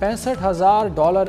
$65,000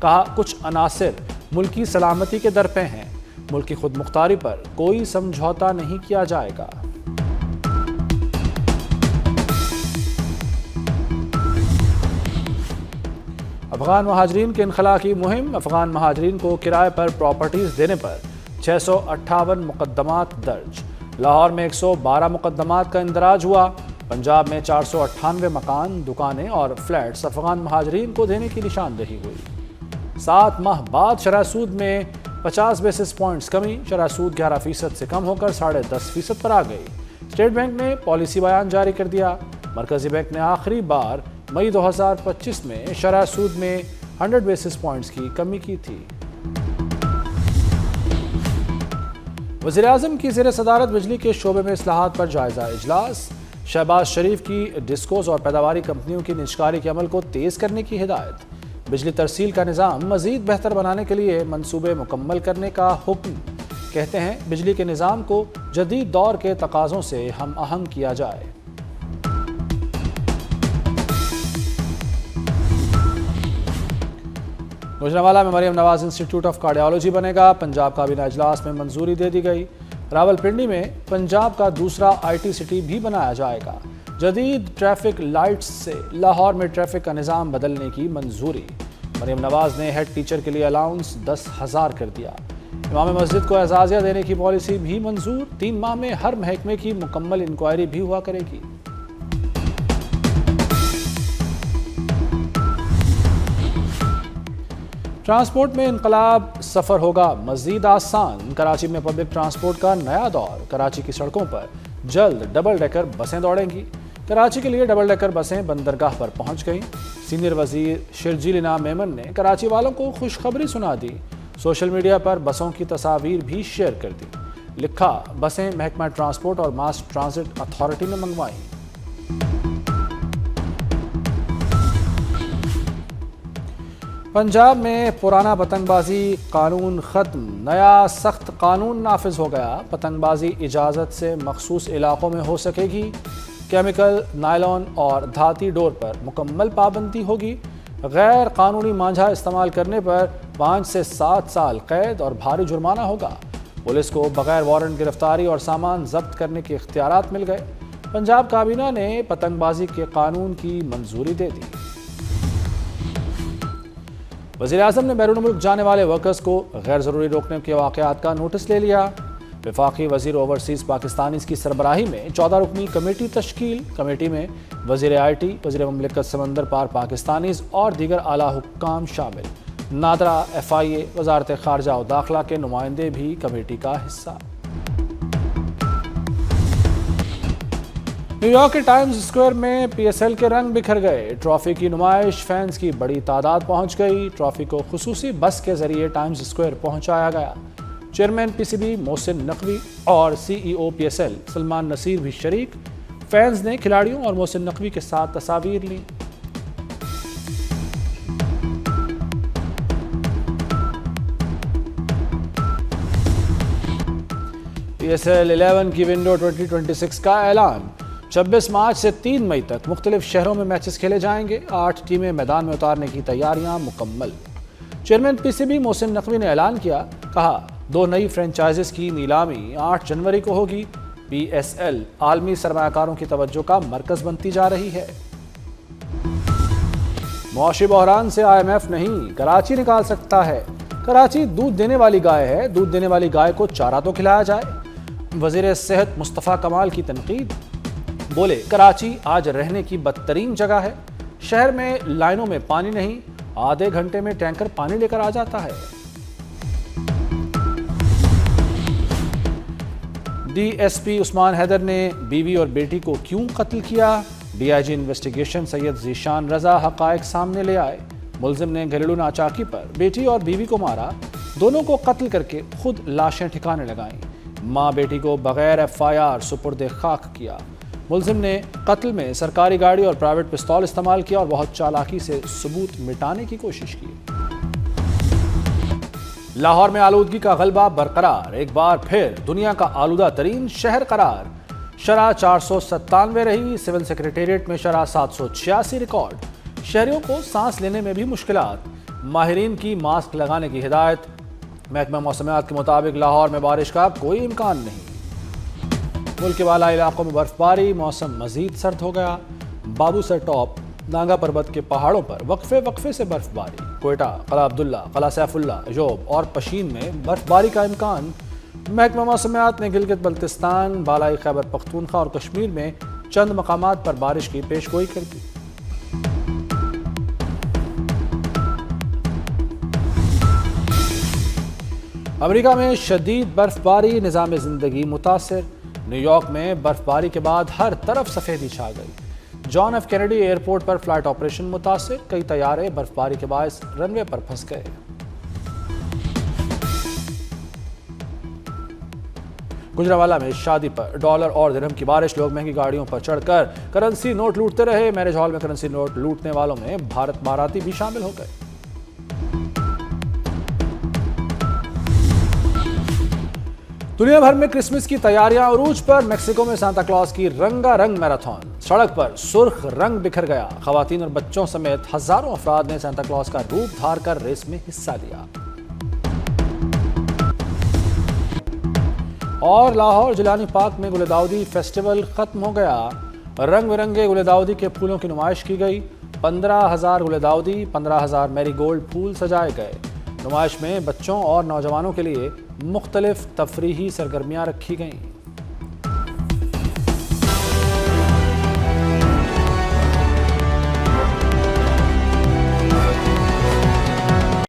کہا کچھ عناصر ملکی سلامتی کے در پہ ہیں، ملکی خود مختاری پر کوئی سمجھوتا نہیں کیا جائے گا۔ افغان مہاجرین کے انخلاء کی مہم، افغان مہاجرین کو کرائے پر پراپرٹیز دینے پر 658 مقدمات درج، لاہور میں 112 مقدمات کا اندراج ہوا، پنجاب میں 498 مکان، دکانیں اور فلیٹس افغان مہاجرین کو دینے کی نشاندہی ہوئی۔ 7 ماہ بعد شرح سود میں 50 بیسس پوائنٹس کمی، شرح سود 11% سے کم ہو کر 10.5% پر آ گئی۔ اسٹیٹ بینک نے پالیسی بیان جاری کر دیا، مرکزی بینک نے آخری بار مئی 2025 میں شرح سود میں 100 بیسس پوائنٹس کی کمی کی تھی۔ وزیراعظم کی زیر صدارت بجلی کے شعبے میں اصلاحات پر جائزہ اجلاس، شہباز شریف کی ڈسکوز اور پیداواری کمپنیوں کی نجکاری کے عمل کو تیز کرنے کی ہدایت، بجلی ترسیل کا نظام مزید بہتر بنانے کے لیے منصوبے مکمل کرنے کا حکم، کہتے ہیں بجلی کے نظام کو جدید دور کے تقاضوں سے ہم آہنگ کیا جائے۔ گوجرانوالہ میں Maryam Nawaz institute of cardiology بنے گا، پنجاب کابینہ اجلاس میں منظوری دے دی گئی۔ راولپنڈی میں پنجاب کا دوسرا آئی ٹی سٹی بھی بنایا جائے گا، جدید ٹریفک لائٹس سے لاہور میں ٹریفک کا نظام بدلنے کی منظوری۔ مریم نواز نے ہیڈ ٹیچر کے لیے الاؤنس 10,000 کر دیا۔ امام مسجد کو اعزازیہ دینے کی پالیسی بھی منظور، 3 ماہ میں ہر محکمے کی مکمل انکوائری بھی ہوا کرے گی۔ ٹرانسپورٹ میں انقلاب، سفر ہوگا مزید آسان، کراچی میں پبلک ٹرانسپورٹ کا نیا دور، کراچی کی سڑکوں پر جلد ڈبل ڈیکر بسیں دوڑیں گی۔ کراچی کے لیے ڈبل ڈیکر بسیں بندرگاہ پر پہنچ گئیں۔ سینئر وزیر شرجیل انعام میمن نے کراچی والوں کو خوشخبری سنا دی، سوشل میڈیا پر بسوں کی تصاویر بھی شیئر کر دی، لکھا بسیں محکمہ ٹرانسپورٹ اور ماس ٹرانزٹ اتھارٹی نے منگوائیں۔ پنجاب میں پرانا پتنگ بازی قانون ختم، نیا سخت قانون نافذ ہو گیا، پتنگ بازی اجازت سے مخصوص علاقوں میں ہو سکے گی، کیمیکل، نائلون اور دھاتی ڈور پر مکمل پابندی ہوگی، غیر قانونی مانجھا استعمال کرنے پر 5 سے 7 سال قید اور بھاری جرمانہ ہوگا، پولیس کو بغیر وارنٹ گرفتاری اور سامان ضبط کرنے کے اختیارات مل گئے، پنجاب کابینہ نے پتنگ بازی کے قانون کی منظوری دے دی۔ وزیراعظم نے بیرون ملک جانے والے ورکرز کو غیر ضروری روکنے کے واقعات کا نوٹس لے لیا، وفاقی وزیر اوورسیز پاکستانیز کی سربراہی میں 14 رکنی کمیٹی تشکیل، کمیٹی میں وزیر آئی ٹی، وزیر مملکت سمندر پار پاکستانیز اور دیگر اعلیٰ حکام شامل، نادرا، FIA، وزارت خارجہ و داخلہ کے نمائندے بھی کمیٹی کا حصہ۔ نیو یارک کے ٹائمز اسکوائر میں PSL کے رنگ بکھر گئے، ٹرافی کی نمائش، فینس کی بڑی تعداد پہنچ گئی، ٹرافی کو خصوصی بس کے ذریعے ٹائمز اسکوائر پہنچایا گیا، چیئرمین PCB محسن نقوی اور CEO PSL سلمان نصیر بھی شریک، فینس نے کھلاڑیوں اور محسن نقوی کے ساتھ تصاویر لیں۔ PSL 11 کی ونڈو 2026 کا اعلان، 26 مارچ سے 3 مئی تک مختلف شہروں میں میچز کھیلے جائیں گے، 8 ٹیمیں میدان میں اتارنے کی تیاریاں مکمل۔ چیئرمین PCB محسن نقوی نے اعلان کیا، کہا 2 نئی فرنچائزز کی نیلامی 8 جنوری کو ہوگی، PSL عالمی سرمایہ کاروں کی توجہ کا مرکز بنتی جا رہی ہے۔ معاشی بحران سے IMF نہیں، کراچی نکال سکتا ہے، کراچی دودھ دینے والی گائے ہے، دودھ دینے والی گائے کو چارہ تو کھلایا جائے، وزیر صحت مصطفیٰ کمال کی تنقید، بولے کراچی آج رہنے کی بدترین جگہ ہے، شہر میں لائنوں میں پانی نہیں، آدھے گھنٹے میں ٹینکر پانی لے کر آ جاتا ہے۔ DSP عثمان حیدر نے بیوی اور بیٹی کو کیوں قتل کیا، DIG انویسٹیگیشن سید ذیشان رضا حقائق سامنے لے آئے، ملزم نے گھریلو ناچاکی پر بیٹی اور بیوی کو مارا، دونوں کو قتل کر کے خود لاشیں ٹھکانے لگائیں، ماں بیٹی کو بغیر FIR سپرد خاک کیا، ملزم نے قتل میں سرکاری گاڑی اور پرائیویٹ پستول استعمال کیا اور بہت چالاکی سے ثبوت مٹانے کی کوشش کی۔ لاہور میں آلودگی کا غلبہ برقرار، ایک بار پھر دنیا کا آلودہ ترین شہر قرار، شرح 497 رہی، سول سیکریٹریٹ میں شرح 786 ریکارڈ، شہریوں کو سانس لینے میں بھی مشکلات، ماہرین کی ماسک لگانے کی ہدایت۔ محکمہ موسمیات کے مطابق لاہور میں بارش کا کوئی امکان نہیں۔ ملک کے بالائی علاقوں میں برف باری، موسم مزید سرد ہو گیا۔ بابو سر ٹاپ ناگا پربت کے پہاڑوں پر وقفے سے برف باری۔ کوئٹہ، قلعہ عبداللہ، قلعہ سیف اللہ، جوب اور پشین میں برف باری کا امکان۔ محکمہ موسمیات نے گلگت بلتستان، بالائی خیبر پختونخوا اور کشمیر میں چند مقامات پر بارش کی پیشگوئی کر دی۔ امریکہ میں شدید برف باری، نظام زندگی متاثر۔ نیو یارک میں برف باری کے بعد ہر طرف سفیدی چھا گئی۔ جان ایف کینیڈی ایئرپورٹ پر فلائٹ آپریشن متاثر، کئی طیارے برف باری کے باعث رن وے پر پھنس گئے۔ گجرانوالہ میں شادی پر ڈالر اور درہم کی بارش، لوگ مہنگی گاڑیوں پر چڑھ کر کرنسی نوٹ لوٹتے رہے۔ میرج ہال میں کرنسی نوٹ لوٹنے والوں میں بھارت باراتی بھی شامل ہو گئے۔ دنیا بھر میں کرسمس کی تیاریاں عروج پر، میکسیکو میں سانتا کلاز کی رنگا رنگ میراتھن، سڑک پر سرخ رنگ بکھر گیا۔ خواتین اور بچوں سمیت ہزاروں افراد نے سانتا کلاز کا روپ دھار کر ریس میں حصہ لیا۔ اور لاہور جیلانی پارک میں گل داؤدی فیسٹیول ختم ہو گیا۔ رنگ برنگے گل داؤدی کے پھولوں کی نمائش کی گئی۔ 15,000 گل داؤدی، 15,000 میری گولڈ پھول سجائے گئے۔ نمائش میں بچوں اور نوجوانوں کے لیے مختلف تفریحی سرگرمیاں رکھی گئیں۔